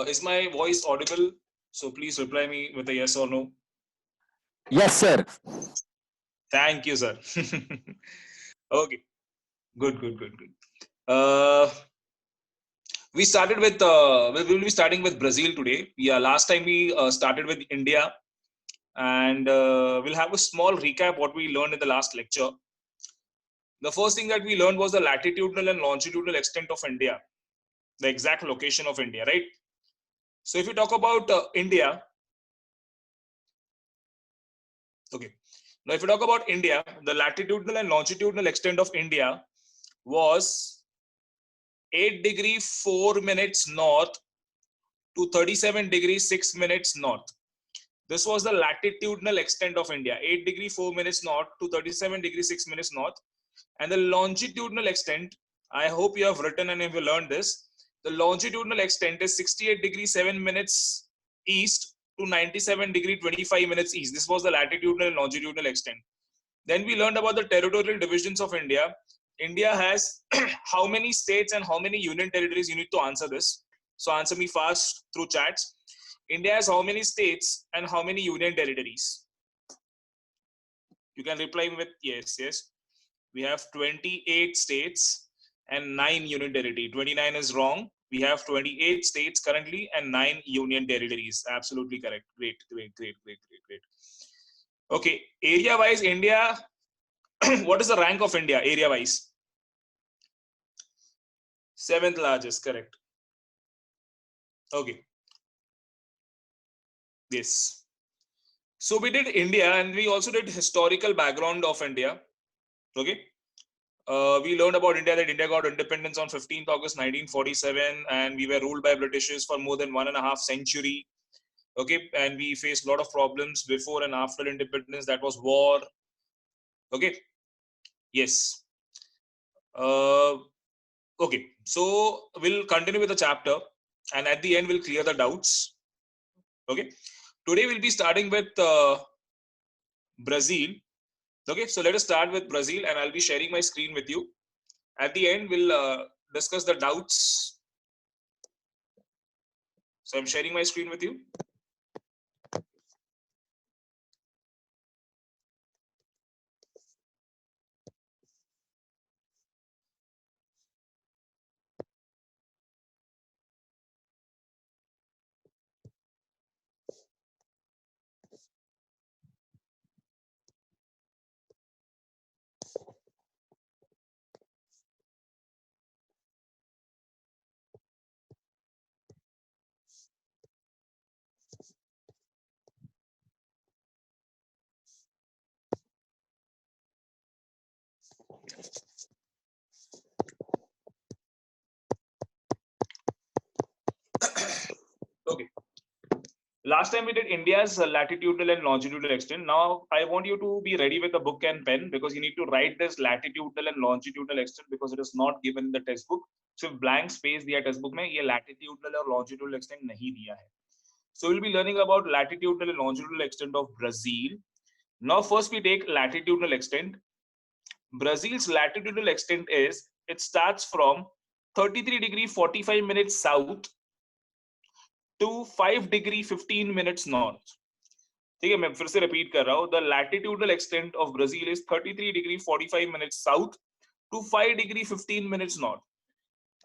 Is my voice audible? So please reply me with a yes or no. Yes, sir. Thank you, sir. Okay, good, good, good, good. Uh, we started with we will be starting with Brazil today. Yeah, last time we started with India, and we'll have a small recap what we learned in the last lecture. The first thing that we learned was the latitudinal and longitudinal extent of India, the exact location of India, right? So if you talk about India, okay. Now if you talk about India, the latitudinal and longitudinal extent of India was 8 degree 4 minutes north to 37 degree 6 minutes north. This was the latitudinal extent of India, 8 degree 4 minutes north to 37 degree 6 minutes north. And the longitudinal extent, I hope you have written and you learned this. The longitudinal extent is 68 degree 7 minutes east to 97 degree 25 minutes east. This was the latitudinal and longitudinal extent. Then we learned about the territorial divisions of India. India has how many states and how many union territories? You need to answer this. So answer me fast through chats. India has how many states and how many union territories? You can reply with yes, yes. We have 28 states and 9 union territories. 29 is wrong. We have 28 states currently and 9 union territories. Absolutely correct. Great, great, great, great, great, great. Okay, area wise, India, what is the rank of India area wise? 7th largest, correct. Okay, yes. So we did India and we also did historical background of India. Okay. We learned about India that India got independence on 15th August 1947 and we were ruled by Britishers for more than 1.5 century. Okay, and we faced a lot of problems before and after independence. That was war. Okay, yes. Uh, okay, so we'll continue with the chapter and at the end we'll clear the doubts. Okay, today we'll be starting with Brazil. Okay, so let us start with Brazil and I'll be sharing my screen with you. At the end, we'll discuss the doubts. So I'm sharing my screen with you. Okay. Last time we did India's latitudinal and longitudinal extent. Now I want you to be ready with a book and pen because you need to write this latitudinal and longitudinal extent because it is not given in the textbook. So blank space दिया textbook में ये latitudinal और longitudinal extent नहीं दिया है. So we'll be learning about latitudinal and longitudinal extent of Brazil. Now first we take latitudinal extent. Brazil's latitudinal extent is it starts from 33 degree 45 minutes south to 5 degree 15 minutes north. ठीक है मैं फिर से repeat कर रहा हूं the latitudinal extent of Brazil is 33 degree 45 minutes south to 5 degree 15 minutes north.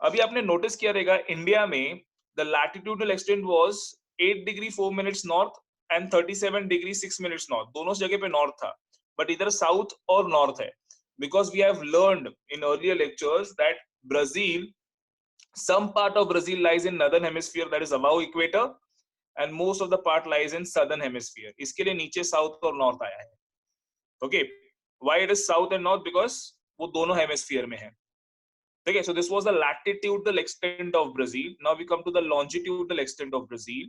अभी आपने नोटिस किया रहेगा इंडिया में the latitudinal extent was 8 degree 4 minutes north and 37 degree 6 minutes north. दोनों जगह पे नॉर्थ था बट इधर साउथ और नॉर्थ है because we have learned in earlier lectures that Brazil, some part of Brazil lies in northern hemisphere that is above equator and most of the part lies in southern hemisphere. इसके लिए नीचे south और north आया है. Okay, why it is south and north? Because वो दोनों hemisphere में है. Okay, so this was the latitudinal extent of Brazil. Now we come to the longitudinal extent of Brazil.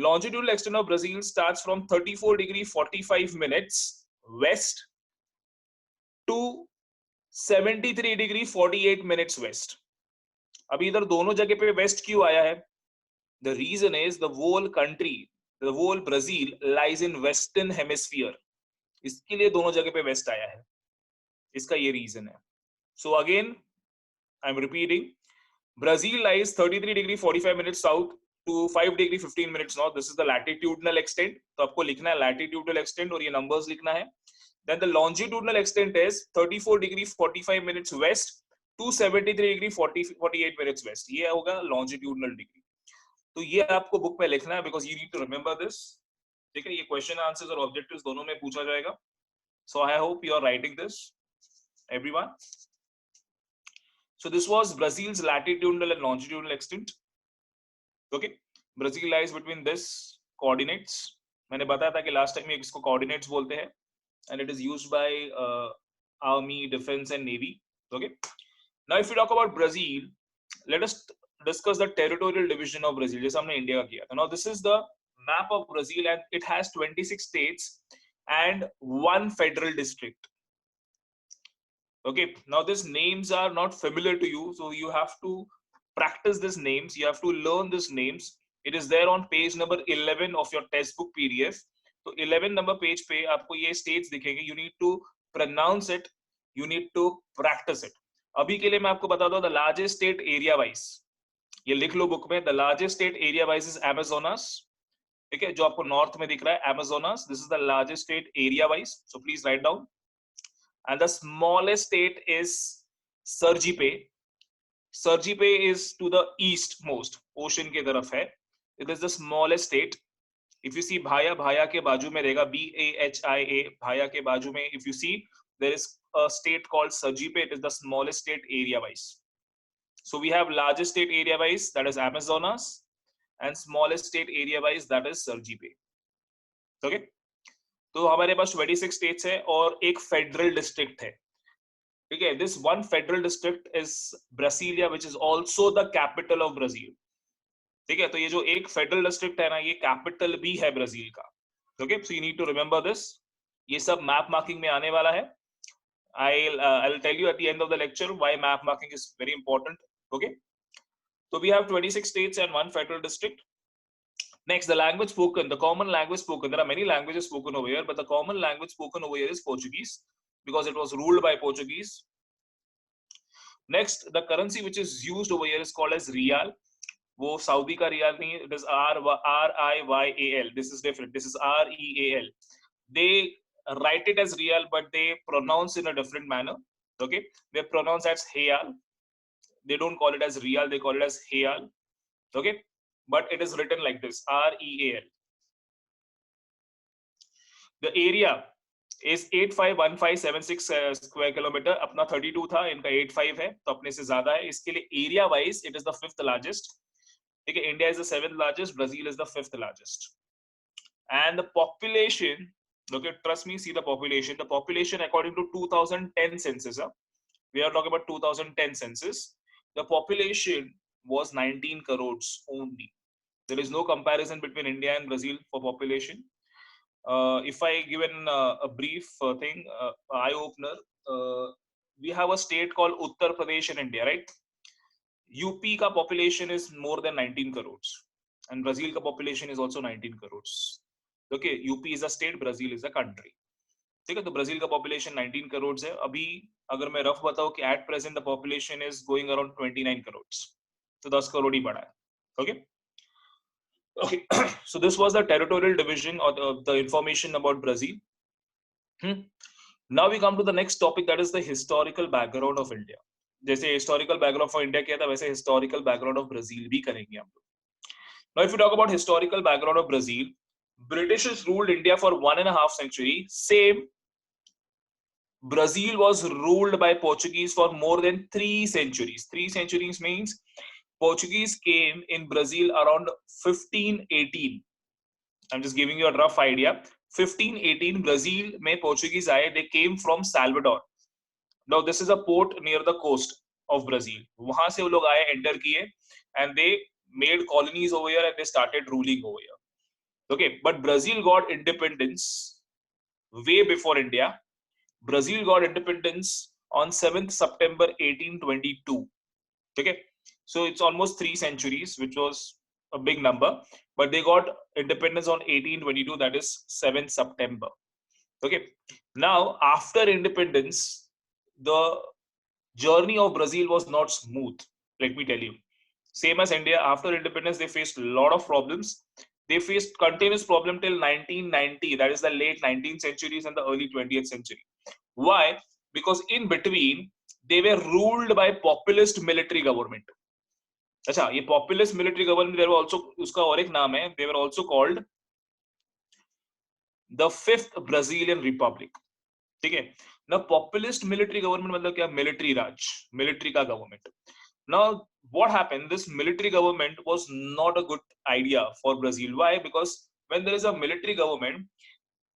Longitudinal extent of Brazil starts from 34 degree 45 minutes west to 73 degree 48 minutes west. अभी इधर दोनों जगह पे waste क्यों आया है? The reason is the whole country, the whole Brazil lies in western hemisphere. इसके लिए दोनों जगह पे वेस्ट आया है. इसका ये रीजन है. So again, I'm repeating. Brazil lies 33 degree 45 minutes south to 5 degree 15 minutes north. This is the latitudinal extent. तो आपको लिखना है latitudinal extent और ये numbers लिखना है. Then the longitudinal extent is 34 degree 45 minutes west to 73 degree 48 minutes west. ये होगा longitudinal degree. तो ये आपको बुक में लिखना है because you need to remember this. ठीक है, ये question answers और objectives दोनों में पूछा जाएगा. So I hope you are writing this, everyone. So this was Brazil's latitudinal and longitudinal extent. Okay, Brazil lies between this coordinates. मैंने बताया था कि last time इसको coordinates बोलते हैं, and it is used by army, defense, and navy. Okay. Now, if we talk about Brazil, let us discuss the territorial division of Brazil. जैसे हमने India का किया था. Now, this is the map of Brazil, and it has 26 states and 1 federal district. Okay, now these names are not familiar to you, so you have to practice these names. You have to learn these names. It is there on page number 11 of your textbook PDF. So 11 number page पे आपको ये states दिखेंगे. You need to pronounce it. You need to practice it. अभी के लिए मैं आपको बता दूं the largest state area wise. ये लिख लो बुक में. The largest state area wise is Amazonas. ठीक है, जो आपको नॉर्थ में दिख रहा है Amazonas. This is the largest state area wise. So please write down. And the smallest state is Sergipe. Sergipe is to the east most, ocean के तरफ है. It is the smallest state. If you see Bhaya, Bhaya के बाजू में रहेगा BAHIA. Bhaya के बाजू में, if you see, there is a state called Sergipe. It is the smallest state area wise. So we have largest state area wise, that is Amazonas, and smallest state area wise, that is Sergipe. Okay. तो हमारे पास 26 states है और एक federal district है. ठीक है, this one federal district is Brasilia, which is also the capital of Brazil. ठीक है, तो ये जो एक फेडरल डिस्ट्रिक्ट है ना, ये कैपिटल भी है ब्राजील का. Okay, so you need to remember this. ये सब मैप मार्किंग में आने वाला है. I'll tell you at the end of the lecture why map marking is very important. Okay, so we have 26 states and 1 federal district. Next, the language spoken, the common language spoken. There are many languages spoken over here, but the common language spoken over here is Portuguese because it was ruled by Portuguese. Next, the currency which is used over here is called as Rial. वो Saudi का Rial नहीं, it is RIYAL. This is different. This is REAL. They write it as Rial, but they pronounce in a different manner. Okay, they pronounce as Real. They don't call it as Rial. They call it as Real. Okay. But it is written like this, REAL. The area is 851576 square kilometer. अपना 32 था, इनका 85 है, तो अपने से ज्यादा है. इसके लिए area wise it is the 5th largest. ठीक है, India is the 7th largest, Brazil is the 5th largest. And the population, okay, trust me, see the population. The population according to 2010 census, we are talking about 2010 census. The population was 19 crores only. There is no comparison between India and Brazil for population. If I give a brief thing, eye opener, we have a state called Uttar Pradesh in India, right? UP ka population is more than 19 crores, and Brazil ka population is also 19 crores. Okay, UP is a state, Brazil is a country. ठीक है, तो Brazil का population 19 crores है. अभी अगर मैं rough बताऊं कि at present the population is going around 29 crores. तो 10 करोड़ ही बढ़ा है. Okay. Okay, so this was the territorial division or the information about Brazil. Now we come to the next topic, that is the historical background of India. जैसे historical background for India किया था, वैसे historical background of Brazil भी करेंगे हम लोग. Now, if you talk about historical background of Brazil, British ruled India for 1.5 century. Same, Brazil was ruled by Portuguese for more than 3 centuries. 3 centuries means Portuguese came in Brazil around 1518. I'm just giving you a rough idea. 1518 Brazil में Portuguese आए. They came from Salvador. Now this is a port near the coast of Brazil. वहां से वो लोग आए, enter किए, and they made colonies over here and they started ruling over here. Okay, but Brazil got independence way before India. Brazil got independence on 7th September 1822. Okay, so it's almost 3 centuries, which was a big number, but they got independence on 1822, that is 7th September. Okay, now after independence, the journey of Brazil was not smooth. Let me tell you, Same as India, after independence, they faced a lot of problems. They faced continuous problem till 1990, that is the late 19th centuries and the early 20th century. Why? Because in between, they were ruled by populist military government. अच्छा, ये populist military government, there were also, उसका और एक नाम है, they were also called the Fifth Brazilian Republic. ठीक है? Now populist military government मतलब क्या? Military राज, military का government. Now, what happened? This military government was not a good idea for Brazil. Why? Because when there is a military government,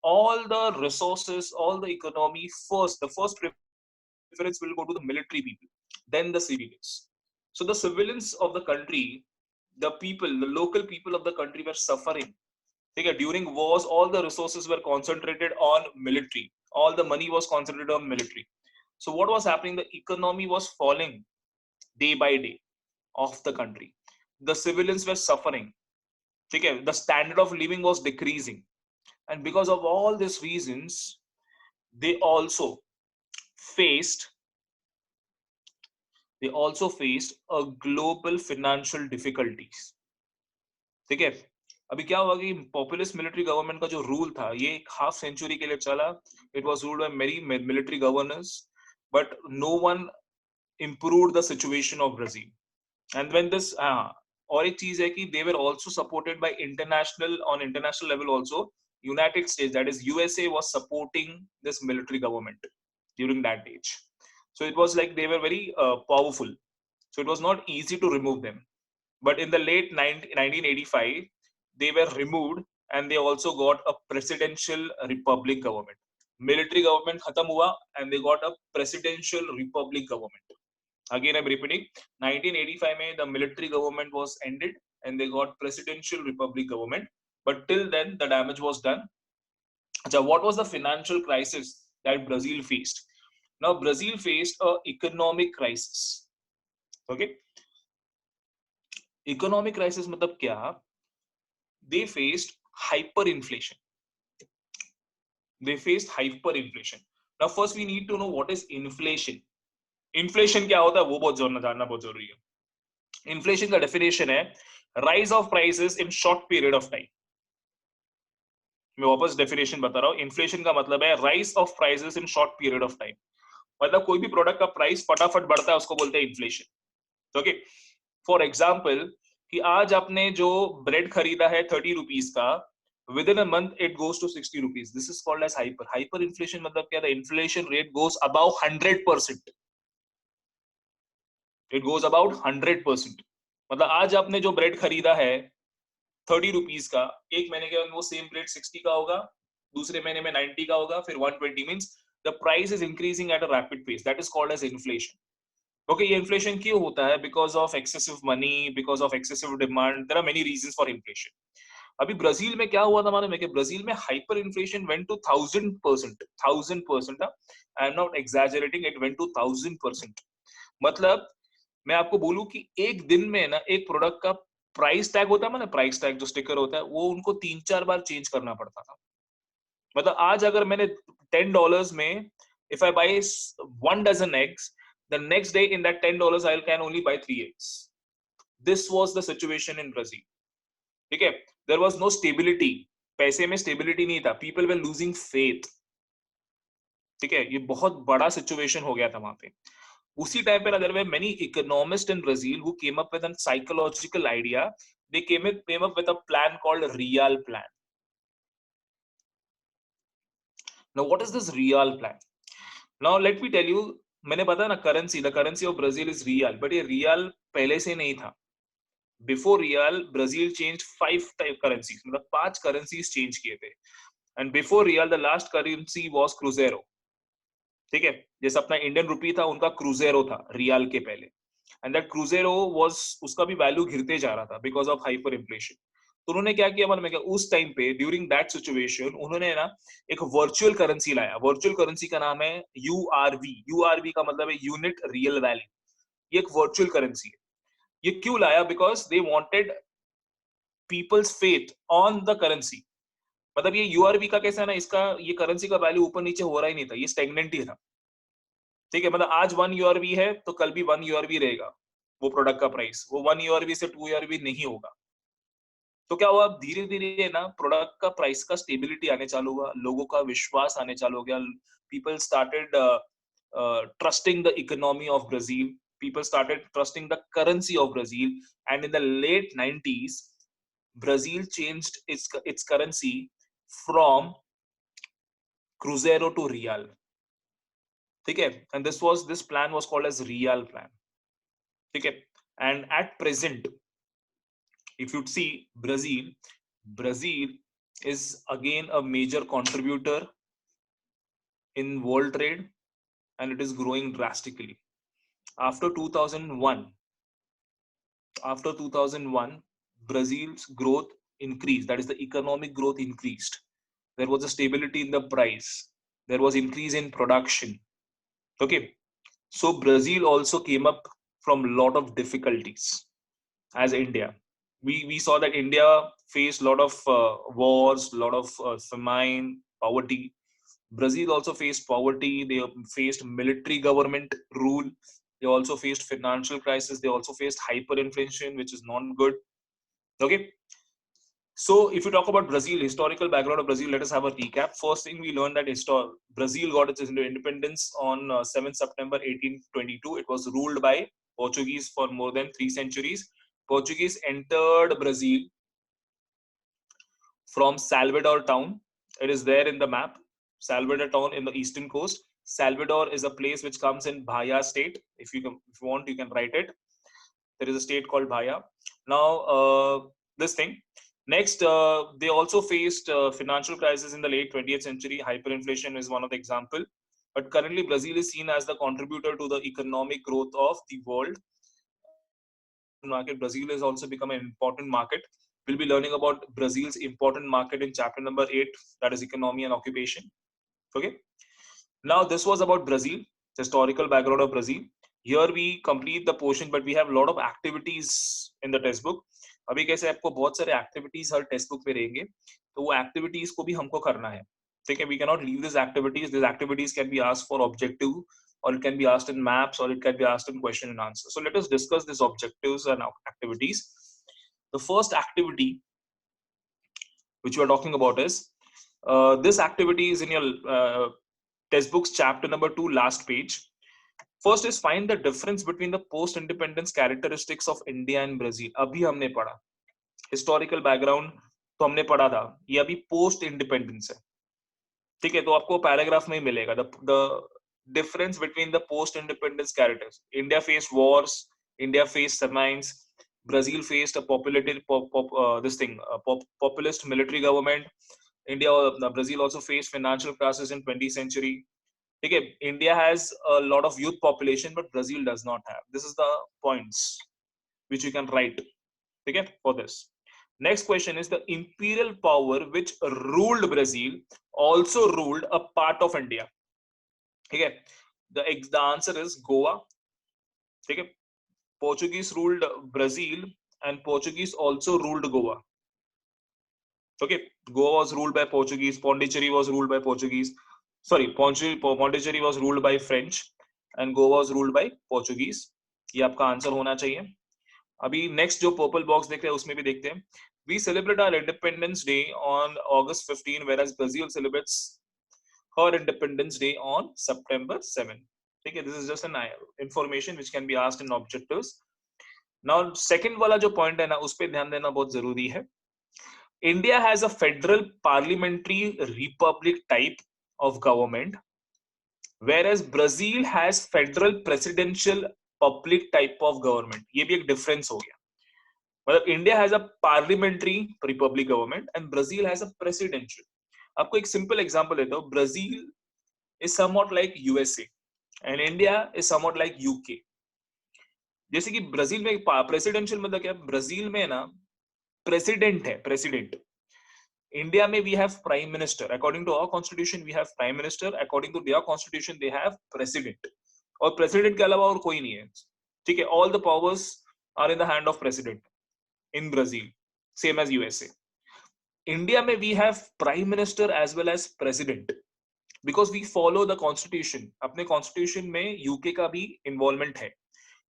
all the resources, all the economy, the first preference will go to the military people, then the civilians. So the civilians of the country, the people, the local people of the country were suffering. Okay, during wars, all the resources were concentrated on military. All the money was concentrated on military. So what was happening? The economy was falling day by day of the country. The civilians were suffering. Okay, the standard of living was decreasing. And because of all these reasons, they also faced a global financial difficulties. ठीक है, अभी क्या हुआ कि populist military government का जो rule था ये हाफ सेंचुरी के लिए चला. It was ruled by many military governors, but no one improved the situation of Brazil. And when this और एक चीज है कि they were also supported by on international level also. United States, that is USA, was supporting this military government during that age. So it was like they were very powerful. So it was not easy to remove them. But in the late 1985, they were removed and they also got a presidential republic government. Military government khatam hua and they got a presidential republic government. Again, I'm repeating, 1985 mein the military government was ended and they got presidential republic government. But till then, the damage was done. So what was the financial crisis that Brazil faced? Now, Brazil faced a economic crisis. Okay? Economic crisis matlab kya? They faced hyperinflation. Now, first we need to know what is inflation. Inflation क्या होता है वो बहुत जानना बहुत जरूरी है. Inflation का डेफिनेशन है rise of prices in short period of time. मैं वापस डेफिनेशन बता रहा हूँ. इन्फ्लेशन का मतलब है rise of prices in short period of time. मतलब कोई भी प्रोडक्ट का प्राइस फटाफट बढ़ता है उसको बोलते हैं इन्फ्लेशन. ओके, फॉर एग्जाम्पल कि आज आपने जो ब्रेड खरीदा है 30 रुपीज का, within a month it goes to 60 rupees. This is called as hyper inflation. मतलब क्या? The inflation rate goes about 100%. It goes about 100%. मतलब आज आपने जो ब्रेड खरीदा है 30 रुपीज का, एक महीने के बाद वो सेम ब्रेड 60 का होगा, दूसरे महीने में 90 का होगा, फिर 120. Means the price is increasing at a rapid pace. That is called as inflation. Okay, ये इन्फ्लेशन क्यों होता है? Because of excessive money, because of excessive demand. There are many reasons for inflation. अभी ब्राजील में क्या हुआ था मालूम है कि ब्राजील में hyper inflation went to 1000%. I am not exaggerating, it went to 1000%. मतलब मैं आपको बोलूं कि एक दिन में ना एक प्रोडक्ट का प्राइस टैग होता है ना, प्राइस टैग जो स्टिकर होता है वो उनको 3-4 बार चेंज करना पड़ता था. मतलब आज अगर मैंने $10 में if I buy 1 dozen eggs, the next day in that $10 I can only buy 3 eggs. This was the situation in Brazil. ठीक है, there was no stability. पैसे में stability नहीं था. People were losing faith. ठीक है, ये बहुत बड़ा situation हो गया था वहां पे. उसी टाइम पे there were many economists in Brazil who came up with a psychological idea. They came up with a plan called Real Plan. Now, what is this Real Plan? Now, let me tell you, मैंने बताया ना the currency of Brazil is Real, but ये Real पहले से नहीं था. Before Real, Brazil changed 5 type currencies. मतलब 5 currencies change किए थे. And before Real, the last currency was Cruzeiro. ठीक है, जैसे अपना इंडियन रुपी था उनका क्रूजेरो था रियाल के पहले. एंड दैट क्रूजेरो वाज, उसका भी वैल्यू गिरते जा रहा था बिकॉज ऑफ हाइपर इन्फ्लेशन. तो उन्होंने क्या किया मालूम है क्या? उस टाइम पे ड्यूरिंग दैट सिचुएशन उन्होंने ना एक वर्चुअल करेंसी लाया. वर्चुअल करेंसी का नाम है यूआरवी. यूआरवी का मतलब है यूनिट रियल वैल्यू. ये एक वर्चुअल करेंसी है. ये क्यों लाया? Because they wanted peoples faith on the currency. मतलब ये यूआरवी का कैसा है ना, इसका ये करेंसी का वैल्यू ऊपर नीचे हो रहा ही नहीं था, ये स्टैग्नेंट ही था. ठीक है, मतलब आज 1 यूआरवी है तो कल भी 1 यूआरवी रहेगा. वो प्रोडक्ट का प्राइस, वो 1 ईयर भी से 2 ईयर भी नहीं होगा। तो क्या हुआ, धीरे धीरे ना प्रोडक्ट का प्राइस का स्टेबिलिटी आने चालू हुआ, लोगों का विश्वास आने चालू हो गया, people started trusting the economy of Brazil, people started trusting the currency of Brazil, and in the late 90s Brazil changed its currency from Cruzeiro to Real. ठीक है, and this plan was called as Real plan. ठीक है, and at present if you see Brazil is again a major contributor in world trade, and it is growing drastically. After 2001, Brazil's growth increased. That is, the economic growth increased. There was a stability in the price. There was increase in production. Okay, so Brazil also came up from a lot of difficulties as India. We saw that India faced a lot of wars, a lot of famine, poverty. Brazil also faced poverty. They faced military government rule. They also faced financial crisis. They also faced hyperinflation, which is not good. Okay. So if you talk about Brazil, historical background of Brazil, let us have a recap. First thing we learned that Brazil got its independence on 7th September 1822. It was ruled by Portuguese for more than 3 centuries. Portuguese entered Brazil from Salvador town. It is there in the map. Salvador town in the eastern coast. Salvador is a place which comes in Bahia state. If you want, you can write it. There is a state called Bahia. Now, this thing. Next, they also faced financial crisis in the late 20th century. Hyperinflation is one of the example. But currently, Brazil is seen as the contributor to the economic growth of the world. Market. Brazil has also become an important market. We'll be learning about Brazil's important market in chapter number 8, that is economy and occupation. Okay. Now, this was about Brazil, historical background of Brazil. Here we complete the portion, but we have a lot of activities in the textbook. अभी कैसे आपको बहुत सारे activities हर textbook पे रहेंगे, तो वो activities को भी हमको करना है. ठीक है, we cannot leave these activities. These activities can be asked for objective, or it can be asked in maps, or it can be asked in question and answer. So let us discuss these objectives and activities. The first activity which we are talking about is this activity is in your textbooks chapter number 2, last page. First is find the difference between the post-independence characteristics of India and Brazil. अभी हमने पढ़ा historical background, तो हमने पढ़ा था, ये अभी post-independence है. ठीक है, तो आपको पैराग्राफ में ही मिलेगा the difference between the post-independence characters. India faced wars, India faced famines, Brazil faced a populist military government. Brazil also faced financial crisis in 20th century. Okay, India has a lot of youth population, but Brazil does not have. This is the points which you can write. Okay, for this. Next question is the imperial power which ruled Brazil also ruled a part of India. Okay, the answer is Goa. Okay, Portuguese ruled Brazil and Portuguese also ruled Goa. Okay, Goa was ruled by Portuguese. Pondicherry was ruled by Portuguese. Sorry, Pondicherry was ruled by French and Goa was ruled by Portuguese. ये आपका answer होना चाहिए. अभी next जो purple box देख रहे हैं उसमें भी देखते हैं. We celebrate our Independence Day on August 15, whereas Brazil celebrates her Independence Day on September 7. ठीक है, this is just an information which can be asked in objectives. Now, second वाला जो point है ना, उस पे ध्यान देना बहुत जरूरी है. India has a federal parliamentary republic type of government, whereas Brazil has federal presidential public type of government. ये भी एक difference हो गया. मतलब India has a parliamentary republic government and Brazil has a presidential. आपको एक simple example देता हूँ. Brazil is somewhat like USA and India is somewhat like UK. जैसे कि ब्राजील में presidential मतलब क्या? ब्राजील में ना president है, president. India में we have prime minister. According to our constitution we have prime minister. According to their constitution they have president. और president के अलावा और कोई नहीं है. ठीक है, all the powers are in the hand of president in Brazil, same as USA. India में we have prime minister as well as president because we follow the constitution. अपने constitution में UK का भी involvement है.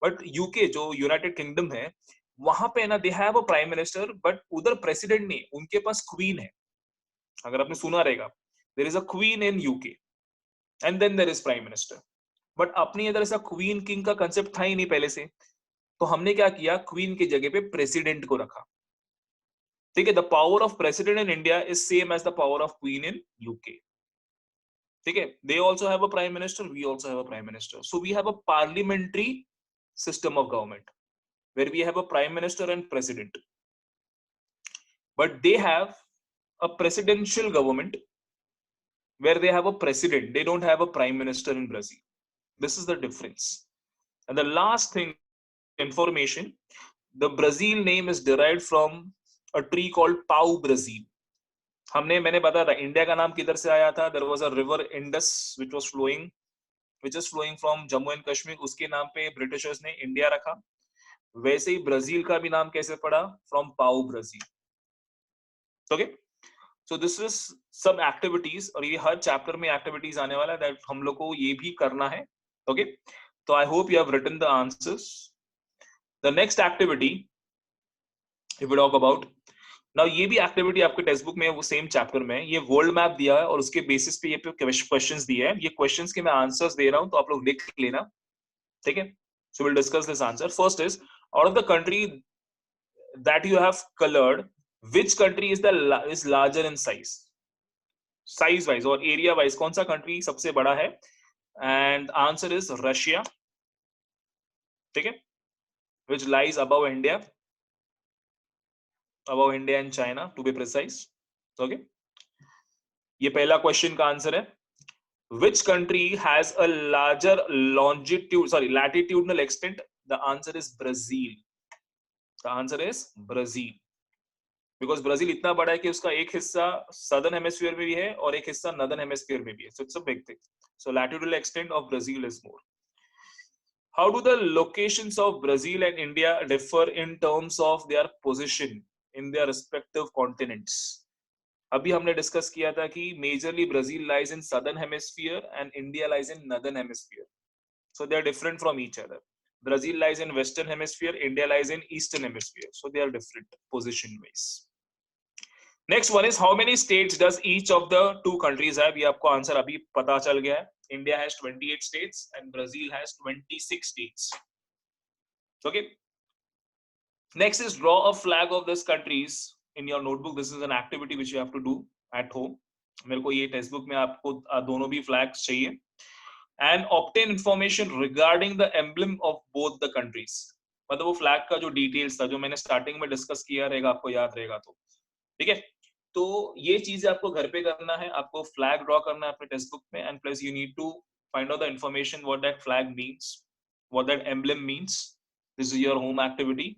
But UK जो United Kingdom है वहां पे ना they have a prime minister, but उधर प्रेसिडेंट नहीं, उनके पास क्वीन है। अगर आपने सुना रहेगा, there is a queen in UK and then there is prime minister. But अपनी इधर ऐसा क्वीन किंग का कंसेप्ट था ही नहीं पहले से, तो हमने क्या किया, क्वीन की जगह पे प्रेसिडेंट को रखा। ठीक है, the power of president in India is same as the power of queen in UK. ठीक है, they also have a prime minister, we also have a prime minister, so we have a parliamentary system of government where we have a prime minister and president, but they have a presidential government where they have a president, they don't have a prime minister in Brazil. This is the difference. And the last thing, information, the Brazil name is derived from a tree called pau Brazil. मैंने बताया था India का नाम किधर से आया था, there was a river Indus which is flowing from Jammu and Kashmir, उसके नाम पे ब्रिटिशर्स ने इंडिया रखा। वैसे ही ब्राजील का भी नाम कैसे पड़ा, फ्रॉम पाउ Brazil. Okay, so this is सब एक्टिविटीज, और ये हर चैप्टर में एक्टिविटीज आने वाला है दैट हम लोग को ये भी करना है। ओके, तो I hope you have written the answers. The next activity if we talk about now, ये भी एक्टिविटी आपके टेक्स्ट बुक में, वो सेम चैप्टर में, ये वर्ल्ड मैप दिया है और उसके बेसिस पे ये क्वेश्चंस दिए हैं। ये क्वेश्चंस के मैं आंसर्स दे रहा हूं, तो आप लोग लिख लेना। ठीक है, so will discuss this answer. First is, out of the country that you have colored, which country is larger in size wise और area wise, कौन सा कंट्री सबसे बड़ा है? And answer is Russia. ठीक है, which lies above India and China to be precise. Okay, ये पहला क्वेश्चन का आंसर है। Which country has a larger latitudinal extent? The answer is Brazil. The answer is Brazil. Because Brazil इतना बड़ा है कि उसका एक हिस्सा सदर्न हेमिस्फीयर में भी है और एक हिस्सा नॉर्दर्न हेमिस्फीयर में भी है, so it's a big thing. So latitudinal extent of Brazil is more. How do the locations of Brazil and India differ in terms of their position in their respective continents? अभी हमने discuss किया था कि majorly Brazil lies in southern hemisphere and India lies in northern hemisphere, so they are different from each other. Brazil lies in western hemisphere, India lies in eastern hemisphere, so they are different position wise. Next one is, how many states does each of the two countries have? ये आपको answer अभी पता चल गया है। India has 28 states and Brazil has 26 states. Okay. Next is, draw a flag of these countries in your notebook. This is an activity which you have to do at home. मेरे को ये text book में आपको दोनों भी flags चाहिए। And obtain information regarding the emblem of both the countries. मतलब वो फ्लैग का जो डिटेल्स था, जो मैंने स्टार्टिंग में डिस्कस किया रहेगा, आपको याद रहेगा तो ठीक है। तो ये चीजें आपको घर पे करना है, आपको फ्लैग ड्रॉ करना है अपने टेक्स्ट बुक में, and plus you need to find out the information what that flag means, what that emblem means. This is your home activity.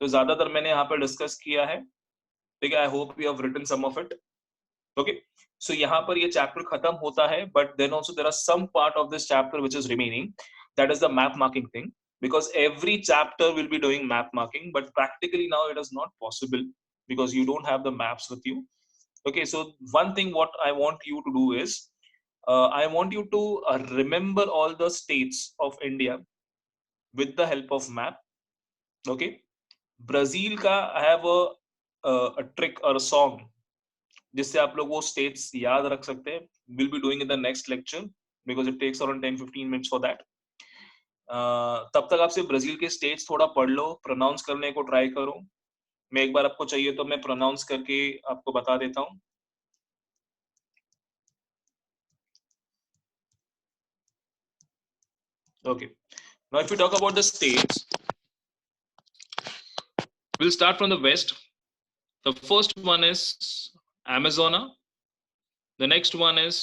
तो ज्यादातर मैंने यहाँ पर डिस्कस किया है, ठीक है। I hope you have written some of it. Okay, so यहाँ पर ये चैप्टर खत्म होता है, but then also there are some part of this chapter which is remaining, that is the map marking thing, because every chapter will be doing map marking, but practically now it is not possible because you don't have the maps with you. Okay, so one thing what I want you to do is, I want you to remember all the states of India with the help of map. Okay, Brazil ka I have a trick or a song जिससे आप लोग वो states याद रख सकते हैं। Will be doing in the next lecture because it takes around 10-15 minutes for that. तब तक आप सिर्फ ब्राजील के स्टेट्स थोड़ा पढ़ लो, प्रोनाउंस करने को ट्राई करो। मैं एक बार आपको चाहिए तो मैं प्रोनाउंस करके आपको बता देता हूँ। Okay, now if we talk about the states, we'll start from the west. The first one is Amazona. The next one is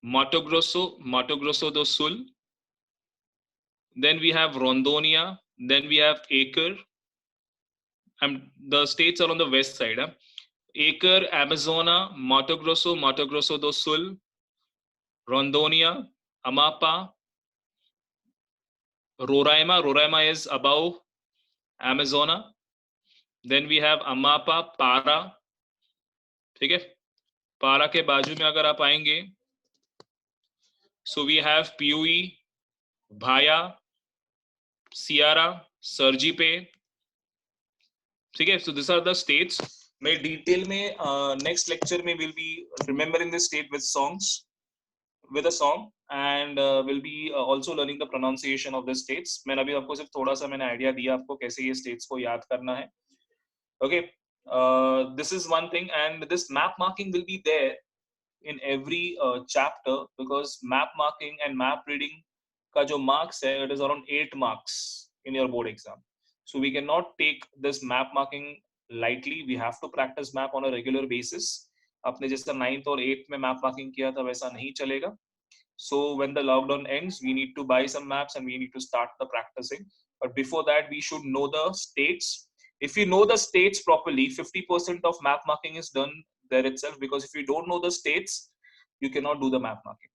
Mato Grosso do Sul. Then we have Rondonia. Then we have Acre. And the states are on the west side. Acre, Amazona, Mato Grosso do Sul, Rondonia, Amapa, Roraima. Roraima is above Amazona. Then we have Amapa, Para. ठीक है, पारा के बाजू में अगर आप आएंगे, so we have Piui, Bhaya, Sierra, Sergipe. ठीक है, so these are the states. मैं detail में next lecture में will be remembering the state with songs, with a song, and will be also learning the pronunciation of the states. मैंने अभी आपको सिर्फ थोड़ा सा मैंने idea दिया आपको कैसे ये states को याद करना है. Okay, this is one thing, and this map marking will be there in every chapter, because map marking and map reading का जो marks है, it is around 8 marks in your board exam. So we cannot take this map marking lightly. We have to practice map on a regular basis. अपने जैसा 9th और 8th में map marking किया था वैसा नहीं चलेगा. So when the lockdown ends, we need to buy some maps and we need to start the practicing. But before that, we should know the states. If you know the states properly, 50% of map marking is done there itself, because if you don't know the states, you cannot do the map marking.